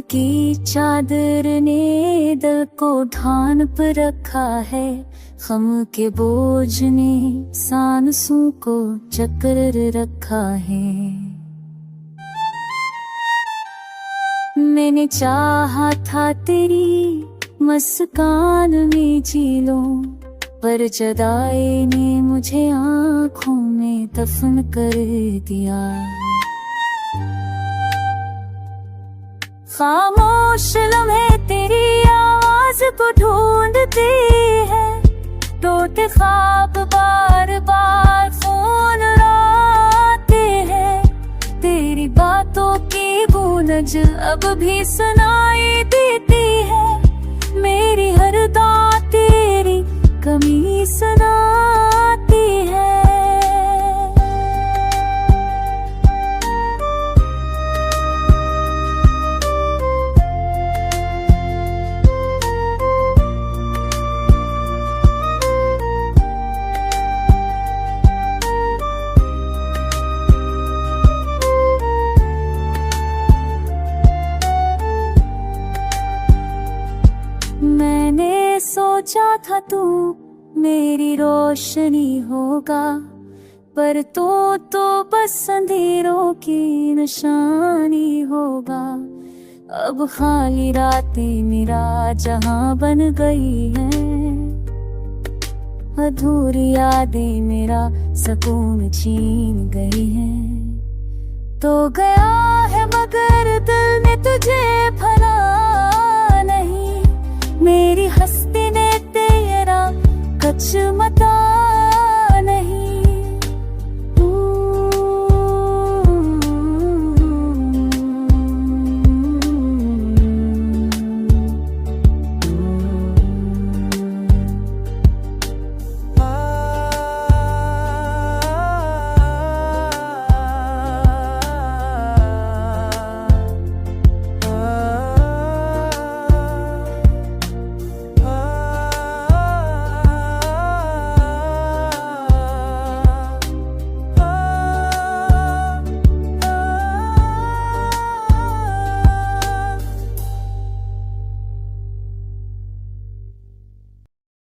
की चादर ने दिल को ढान पर रखा है, गम के बोझ ने सांसों को चक्र रखा है। मैंने चाहा था तेरी मुस्कान में जी लूं, पर जुदाई ने मुझे आँखों में दफन कर दिया। खामोश लम्हे तेरी आवाज को ढूंढते हैं, टूटे ख्वाब बार बार फोन लाते हैं। तेरी बातों की गूंज अब भी सुनाई देती है, मेरी हर दात तेरी कमी सुनाती है। मैंने सोचा था तू मेरी रोशनी होगा, पर तो बस अंधेरों की निशानी होगा। अब खाली रातें मेरा जहां बन गई हैं, अधूरी यादें मेरा सुकून छीन गई हैं। तो गया है मगर दिल ने तुझे भला नहीं,